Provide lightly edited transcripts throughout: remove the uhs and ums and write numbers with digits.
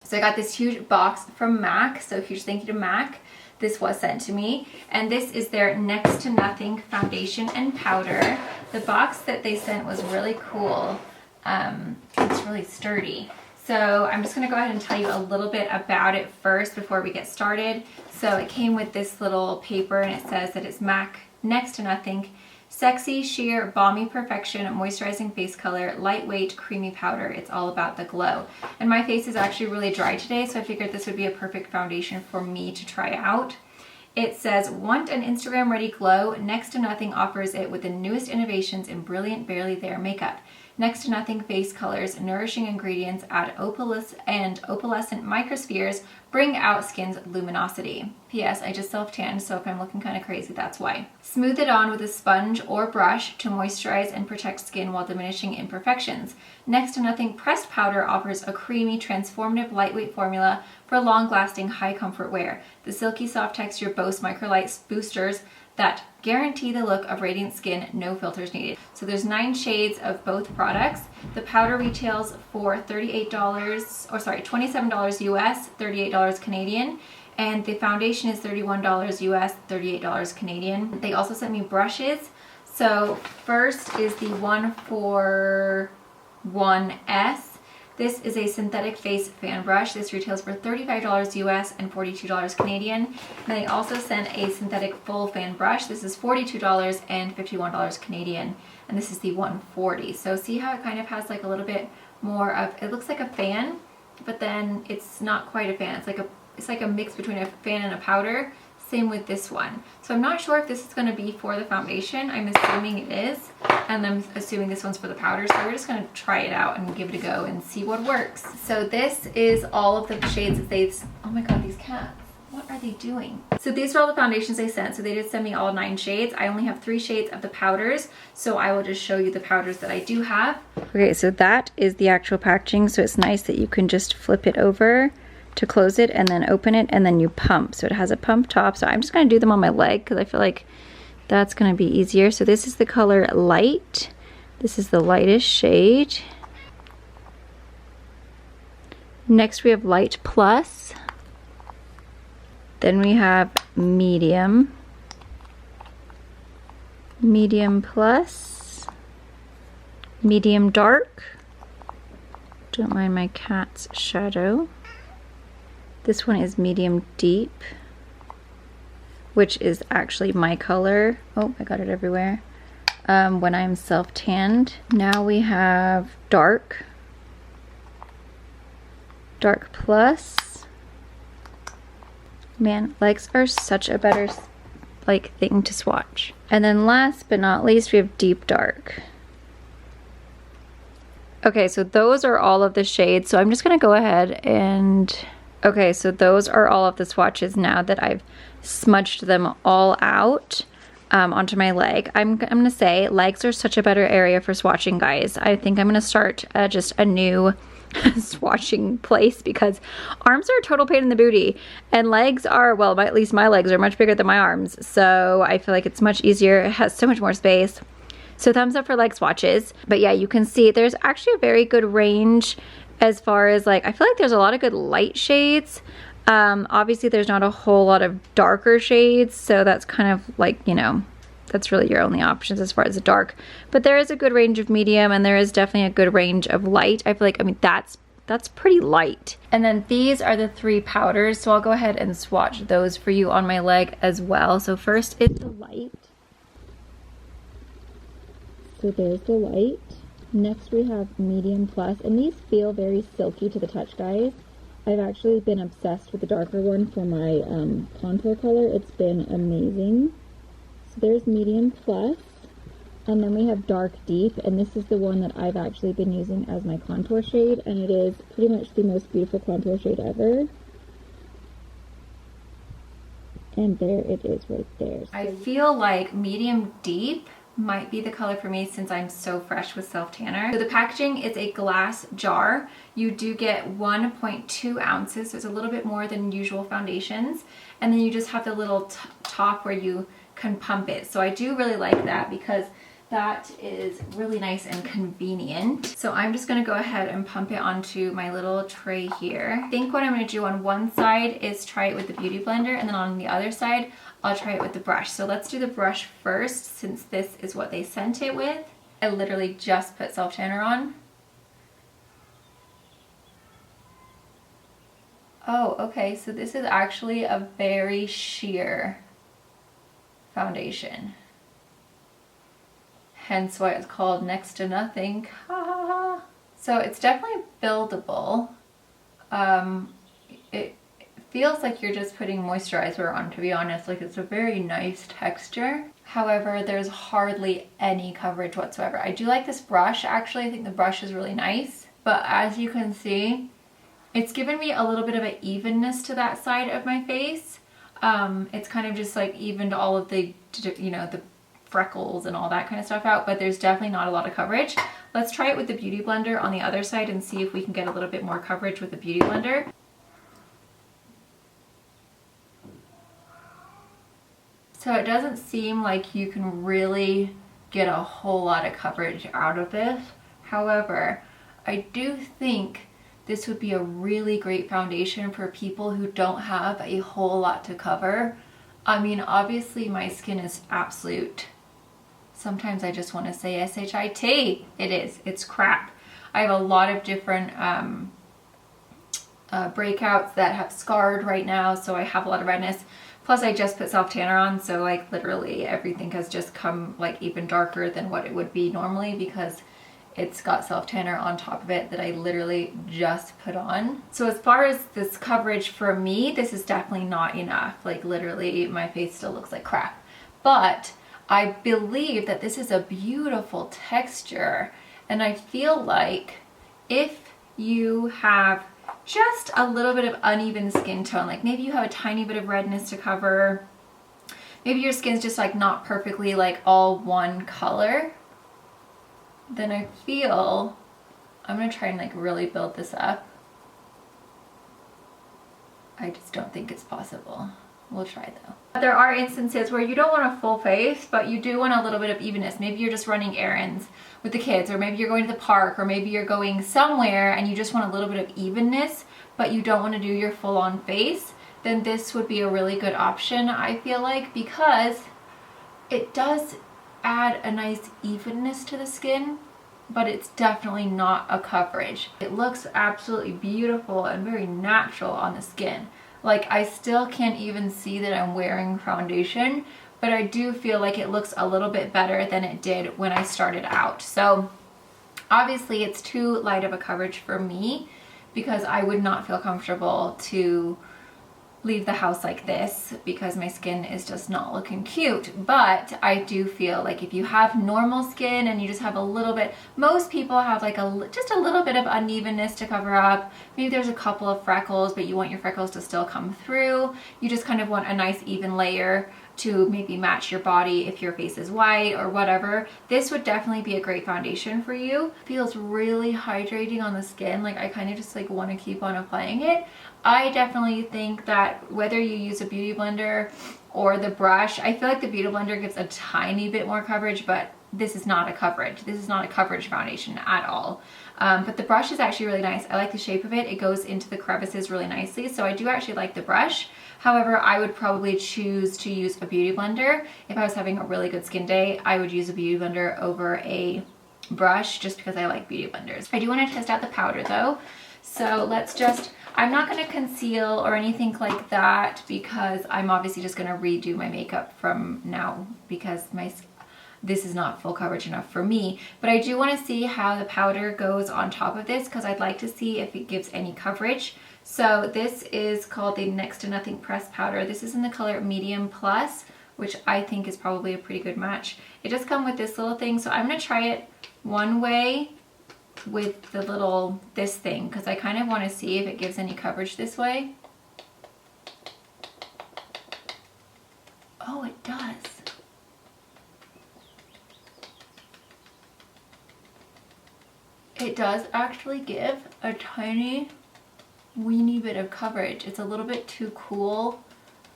So I got this huge box from MAC, so huge thank you to MAC. This was sent to me, and this is their Next to Nothing foundation and powder. The box that they sent was really cool. It's really sturdy. So I'm just gonna go ahead and tell you a little bit about it first before we get started. So it came with this little paper, and it says that it's MAC Next to Nothing Sexy, Sheer, Balmy Perfection, Moisturizing Face Color, Lightweight, Creamy Powder. It's all about the glow. And my face is actually really dry today, so I figured this would be a perfect foundation for me to try out. It says, want an Instagram ready glow? Next to Nothing offers it with the newest innovations in brilliant, barely there makeup. Next to Nothing face colors, nourishing ingredients add opalescent microspheres, bring out skin's luminosity. P.S. I just self-tanned, so if I'm looking kind of crazy, that's why. Smooth it on with a sponge or brush to moisturize and protect skin while diminishing imperfections. Next to Nothing pressed powder offers a creamy, transformative, lightweight formula for long-lasting, high-comfort wear. The silky soft texture boasts microlight boosters that guarantee the look of radiant skin, no filters needed. So there's 9 shades of both products. The powder retails for $27 US, $38 Canadian, and the foundation is $31 US, $38 Canadian. They also sent me brushes. So first is the 141S. This is a synthetic face fan brush. This retails for $35 US and $42 Canadian. And they also sent a synthetic full fan brush. This is $42 and $51 Canadian. And this is the 140. So see how it kind of has like a little bit more of, it looks like a fan, but then it's not quite a fan. It's like a mix between a fan and a powder. Same with this one. So I'm not sure if this is going to be for the foundation. I'm assuming it is, and I'm assuming this one's for the powder. So we're just going to try it out and give it a go and see what works. So this is all of the shades that they, oh my god, these cats, what are they doing? So these are all the foundations they sent. So they did send me all 9 shades. I only have 3 shades of the powders, so I will just show you the powders that I do have. Okay, so that is the actual packaging. So it's nice that you can just flip it over to close it and then open it, and then you pump. So it has a pump top. So I'm just going to do them on my leg because I feel like that's going to be easier. So this is the color Light. This is the lightest shade. Next we have Light Plus. Then we have Medium. Medium Plus. Medium Dark. Don't mind my cat's shadow. This one is Medium Deep, which is actually my color. Oh, I got it everywhere. When I'm self-tanned. Now we have Dark. Dark Plus. Man, legs are such a better thing to swatch. And then last but not least, we have Deep Dark. Okay, so those are all of the shades. So I'm just gonna go ahead and, okay, so those are all of the swatches now that I've smudged them all out onto my leg. I'm gonna say legs are such a better area for swatching, guys. I think I'm gonna start just a new swatching place because arms are a total pain in the booty, and legs are, well, at least my legs are much bigger than my arms, so I feel like it's much easier. It has so much more space. So thumbs up for leg swatches. But yeah, you can see there's actually a very good range as far as I feel like there's a lot of good light shades. Obviously there's not a whole lot of darker shades, so that's kind of you know, that's really your only options as far as the dark. But there is a good range of medium, and there is definitely a good range of light. I feel like, I mean, that's pretty light. And then these are the 3 powders, so I'll go ahead and swatch those for you on my leg as well. So first is the light. So there's the light. Next we have Medium Plus, and these feel very silky to the touch, guys. I've actually been obsessed with the darker one for my contour color. It's been amazing. So there's Medium Plus, and then we have Dark Deep, and this is the one that I've actually been using as my contour shade, and it is pretty much the most beautiful contour shade ever. And there it is right there. So I feel like Medium Deep might be the color for me since I'm so fresh with self-tanner. So the packaging is a glass jar. You do get 1.2 ounces, so it's a little bit more than usual foundations. And then you just have the little top where you can pump it. So I do really like that because that is really nice and convenient. So I'm just gonna go ahead and pump it onto my little tray here. I think what I'm gonna do on one side is try it with the Beauty Blender, and then on the other side, I'll try it with the brush. So let's do the brush first, since this is what they sent it with. I literally just put self-tanner on. Oh, okay, so this is actually a very sheer foundation. Hence why it's called next to nothing. So it's definitely buildable. It feels like you're just putting moisturizer on, to be honest. Like, it's a very nice texture. However, there's hardly any coverage whatsoever. I do like this brush, actually. I think the brush is really nice. But as you can see, it's given me a little bit of an evenness to that side of my face. It's kind of just like evened all of the, you know, the freckles and all that kind of stuff out, but there's definitely not a lot of coverage. Let's try it with the Beauty Blender on the other side and see if we can get a little bit more coverage with the Beauty Blender. So it doesn't seem like you can really get a whole lot of coverage out of this. However, I do think this would be a really great foundation for people who don't have a whole lot to cover. I mean, obviously my skin is absolute. Sometimes I just want to say S-H-I-T. It is. It's crap. I have a lot of different breakouts that have scarred right now, so I have a lot of redness. Plus I just put self-tanner on, so like literally everything has just come like even darker than what it would be normally, because it's got self-tanner on top of it that I literally just put on. So as far as this coverage for me, this is definitely not enough. Like literally my face still looks like crap. But I believe that this is a beautiful texture, and I feel like if you have just a little bit of uneven skin tone, like maybe you have a tiny bit of redness to cover, maybe your skin's just like not perfectly like all one color, then I feel I'm gonna try and like really build this up. I just don't think it's possible. We'll try though. There are instances where you don't want a full face, but you do want a little bit of evenness. Maybe you're just running errands with the kids, or maybe you're going to the park, or maybe you're going somewhere and you just want a little bit of evenness, but you don't want to do your full-on face. Then this would be a really good option, I feel like, because it does add a nice evenness to the skin, but it's definitely not a coverage. It looks absolutely beautiful and very natural on the skin. Like, I still can't even see that I'm wearing foundation, but I do feel like it looks a little bit better than it did when I started out. So obviously it's too light of a coverage for me, because I would not feel comfortable to leave the house like this, because my skin is just not looking cute. But I do feel like if you have normal skin and you just have a little bit, most people have like just a little bit of unevenness to cover up. Maybe there's a couple of freckles, but you want your freckles to still come through. You just kind of want a nice even layer to maybe match your body if your face is white or whatever. This would definitely be a great foundation for you. Feels really hydrating on the skin. Like, I kind of just like want to keep on applying it. I definitely think that whether you use a Beauty Blender or the brush, I feel like the Beauty Blender gives a tiny bit more coverage, but this is not a coverage. This is not a coverage foundation at all. But the brush is actually really nice. I like the shape of it. It goes into the crevices really nicely. So I do actually like the brush. However, I would probably choose to use a Beauty Blender. If I was having a really good skin day, I would use a Beauty Blender over a brush, just because I like Beauty Blenders. I do want to test out the powder though. So let's just, I'm not going to conceal or anything like that, because I'm obviously just going to redo my makeup from now, because this is not full coverage enough for me. But I do want to see how the powder goes on top of this, because I'd like to see if it gives any coverage. So this is called the Next to Nothing Pressed Powder. This is in the color Medium Plus, which I think is probably a pretty good match. It does come with this little thing, so I'm going to try it one way with the little, this thing, because I kind of want to see if it gives any coverage this way. Oh, it does. It does actually give a tiny weeny bit of coverage. It's a little bit too cool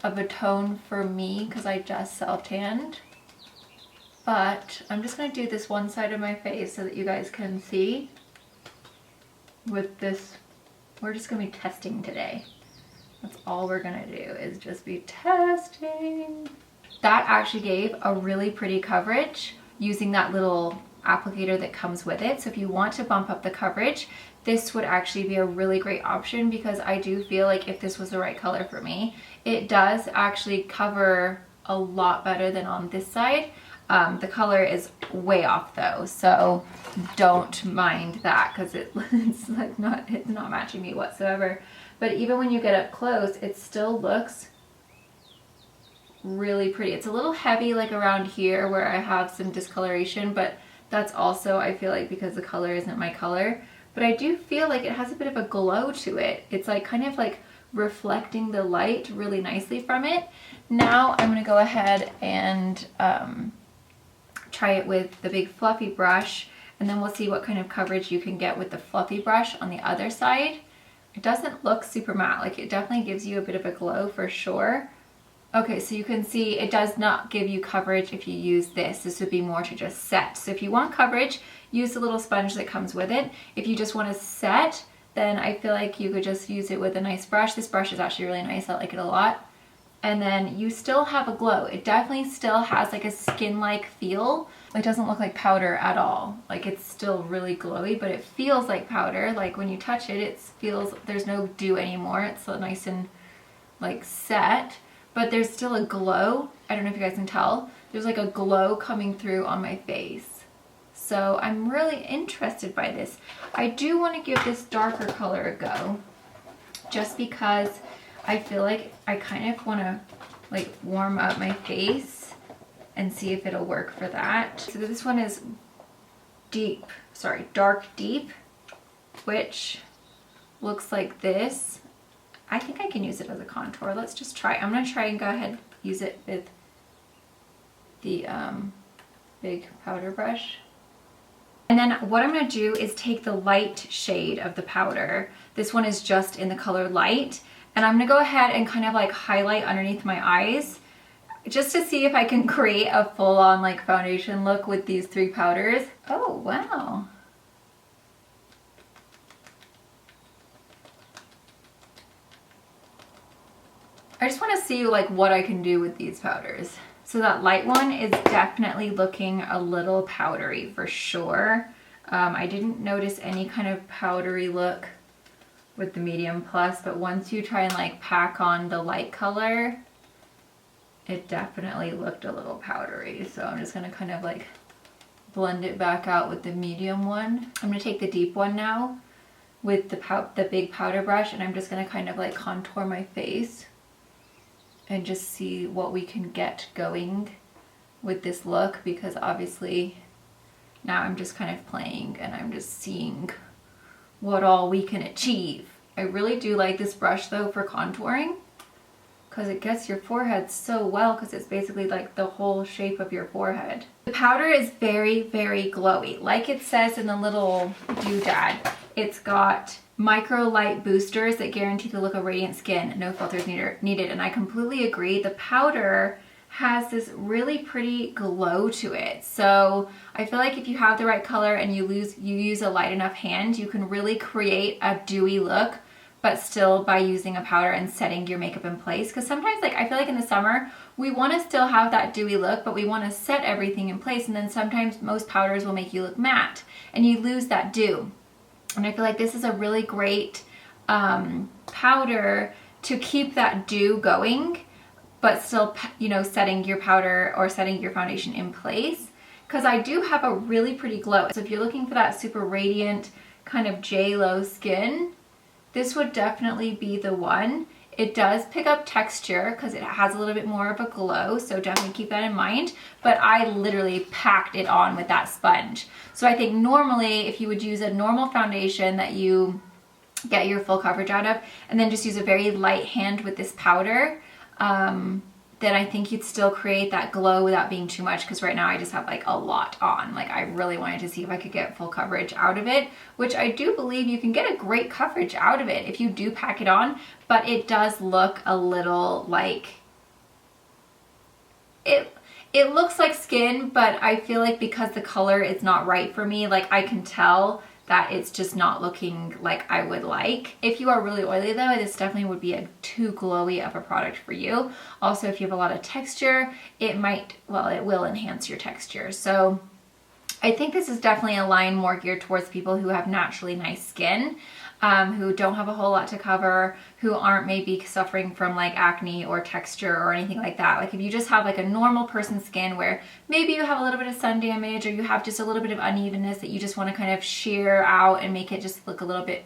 of a tone for me because I just self-tanned. But I'm just going to do this one side of my face so that you guys can see with this. We're just going to be testing today. That's all we're going to do is just be testing. That actually gave a really pretty coverage using that little applicator that comes with it. So if you want to bump up the coverage, this would actually be a really great option, because I do feel like if this was the right color for me, it does actually cover a lot better than on this side. The color is way off though, so don't mind that, because it's like not matching me whatsoever. But even when you get up close, it still looks really pretty. It's a little heavy like around here where I have some discoloration, but that's also, I feel like, because the color isn't my color. But I do feel like it has a bit of a glow to it. It's like kind of like reflecting the light really nicely from it. Now I'm going to go ahead and try it with the big fluffy brush, and then we'll see what kind of coverage you can get with the fluffy brush on the other side. It doesn't look super matte, like it definitely gives you a bit of a glow for sure. Okay, so you can see it does not give you coverage if you use this. This would be more to just set. So if you want coverage, use the little sponge that comes with it. If you just want to set, then I feel like you could just use it with a nice brush. This brush is actually really nice, I like it a lot. And then you still have a glow. It definitely still has like a skin-like feel. It doesn't look like powder at all. Like, it's still really glowy, but it feels like powder. Like when you touch it, it feels, there's no dew anymore. It's so nice and like set, but there's still a glow. I don't know if you guys can tell. There's like a glow coming through on my face. So I'm really interested by this. I do want to give this darker color a go, just because I feel like I kind of want to like warm up my face and see if it'll work for that. So this one is dark deep, which looks like this. I think I can use it as a contour. Let's just try. I'm gonna try and go ahead and use it with the big powder brush. And then what I'm gonna do is take the light shade of the powder. This one is just in the color light. And I'm gonna go ahead and kind of like highlight underneath my eyes, just to see if I can create a full-on like foundation look with these three powders. Oh, wow. I just want to see like what I can do with these powders. So that light one is definitely looking a little powdery for sure. I didn't notice any kind of powdery look with the medium plus, but once you try and like pack on the light color, it definitely looked a little powdery. So I'm just gonna kind of like blend it back out with the medium one. I'm gonna take the deep one now with the big powder brush, and I'm just gonna kind of like contour my face and just see what we can get going with this look, because obviously now I'm just kind of playing and I'm just seeing what all we can achieve. I really do like this brush though for contouring, because it gets your forehead so well, because it's basically like the whole shape of your forehead. The powder is very, very glowy. Like it says in the little doodad, it's got micro light boosters that guarantee the look of radiant skin, no filters needed. And I completely agree. The powder has this really pretty glow to it. So I feel like if you have the right color and you use a light enough hand, you can really create a dewy look, but still by using a powder and setting your makeup in place. Because sometimes, like, I feel like in the summer, we want to still have that dewy look, but we want to set everything in place. And then sometimes most powders will make you look matte and you lose that dew. And I feel like this is a really great powder to keep that dew going, but still, you know, setting your powder or setting your foundation in place. Because I do have a really pretty glow. So if you're looking for that super radiant kind of J-Lo skin, this would definitely be the one. It does pick up texture because it has a little bit more of a glow, so definitely keep that in mind. But I literally packed it on with that sponge. So I think normally if you would use a normal foundation that you get your full coverage out of, and then just use a very light hand with this powder, then I think you'd still create that glow without being too much, because right now I just have like a lot on. Like, I really wanted to see if I could get full coverage out of it, which I do believe you can get a great coverage out of it if you do pack it on, but it does look a little like, it looks like skin, but I feel like because the color is not right for me, like I can tell that it's just not looking like I would like. If you are really oily though, this definitely would be a too glowy of a product for you. Also, if you have a lot of texture, it might, well, it will enhance your texture. So I think this is definitely a line more geared towards people who have naturally nice skin, who don't have a whole lot to cover, who aren't maybe suffering from like acne or texture or anything like that. Like if you just have like a normal person's skin where maybe you have a little bit of sun damage or you have just a little bit of unevenness that you just want to kind of shear out and make it just look a little bit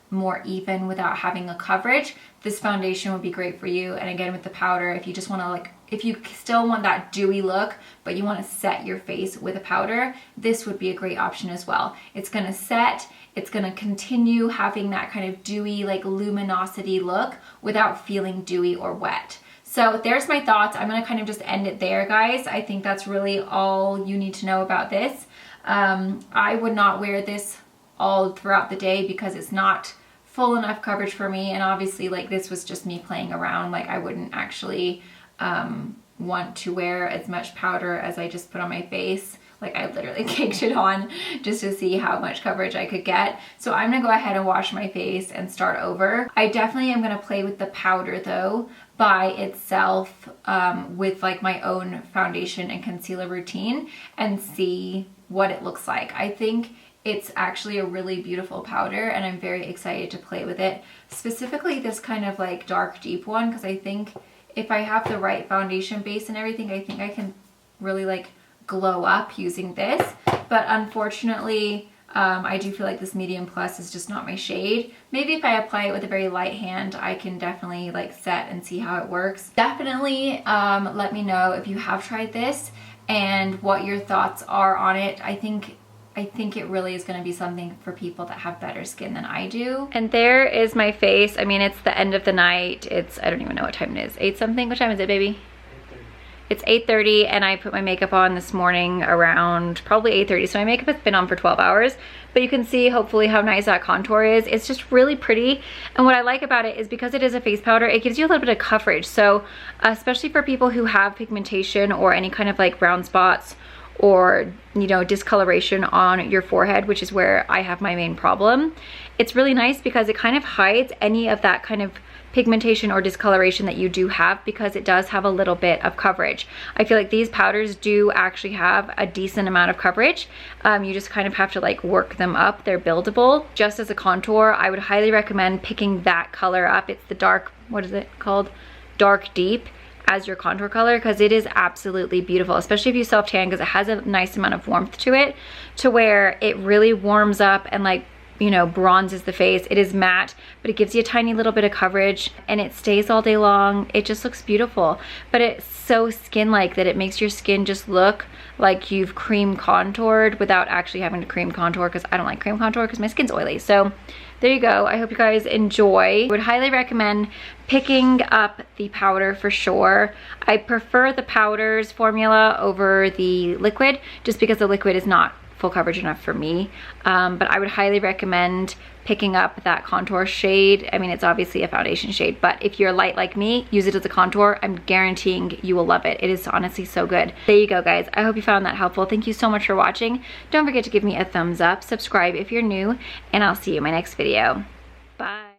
more even without having a coverage, this foundation would be great for you. And again, with the powder, if you just want to like, if you still want that dewy look, but you want to set your face with a powder, this would be a great option as well. It's going to set, it's going to continue having that kind of dewy, like luminosity look without feeling dewy or wet. So there's my thoughts. I'm going to kind of just end it there, guys. I think that's really all you need to know about this. I would not wear this all throughout the day because it's not full enough coverage for me, and obviously like this was just me playing around. Like I wouldn't actually want to wear as much powder as I just put on my face. Like I literally caked it on just to see how much coverage I could get. So I'm gonna go ahead and wash my face and start over. I definitely am gonna play with the powder though by itself with like my own foundation and concealer routine and see what it looks like. I think it's actually a really beautiful powder and I'm very excited to play with it. Specifically this kind of like dark deep one, because I think if I have the right foundation base and everything, I think I can really like glow up using this. But unfortunately, I do feel like this medium plus is just not my shade. Maybe if I apply it with a very light hand, I can definitely like set and see how it works. Definitely let me know if you have tried this and what your thoughts are on it. I think it really is going to be something for people that have better skin than I do. And there is my face. I mean, it's the end of the night. It's, I don't even know what time it is. 8 something? What time is it, baby? It's 8:30 and I put my makeup on this morning around probably 8:30. So my makeup has been on for 12 hours, but you can see hopefully how nice that contour is. It's just really pretty. And what I like about it is because it is a face powder, it gives you a little bit of coverage. So especially for people who have pigmentation or any kind of like brown spots or, you know, discoloration on your forehead, which is where I have my main problem. It's really nice because it kind of hides any of that kind of pigmentation or discoloration that you do have, because it does have a little bit of coverage. I feel like these powders do actually have a decent amount of coverage. You just kind of have to like work them up. They're buildable. Just as a contour, I would highly recommend picking that color up. It's the dark, what is it called? Dark Deep as your contour color, because it is absolutely beautiful, especially if you self tan, because it has a nice amount of warmth to it, to where it really warms up and like, you know, bronzes the face. It is matte, but it gives you a tiny little bit of coverage and it stays all day long. It just looks beautiful, but it's so skin-like that it makes your skin just look like you've cream contoured without actually having to cream contour, because I don't like cream contour because my skin's oily. So there you go. I hope you guys enjoy. I would highly recommend picking up the powder for sure. I prefer the powders formula over the liquid just because the liquid is not full coverage enough for me, but I would highly recommend picking up that contour shade. I mean, it's obviously a foundation shade, but if you're light like me, use it as a contour. I'm guaranteeing you will love it. It is honestly so good. There you go, guys. I hope you found that helpful. Thank you so much for watching. Don't forget to give me a thumbs up, subscribe if you're new, and I'll see you in my next video. Bye.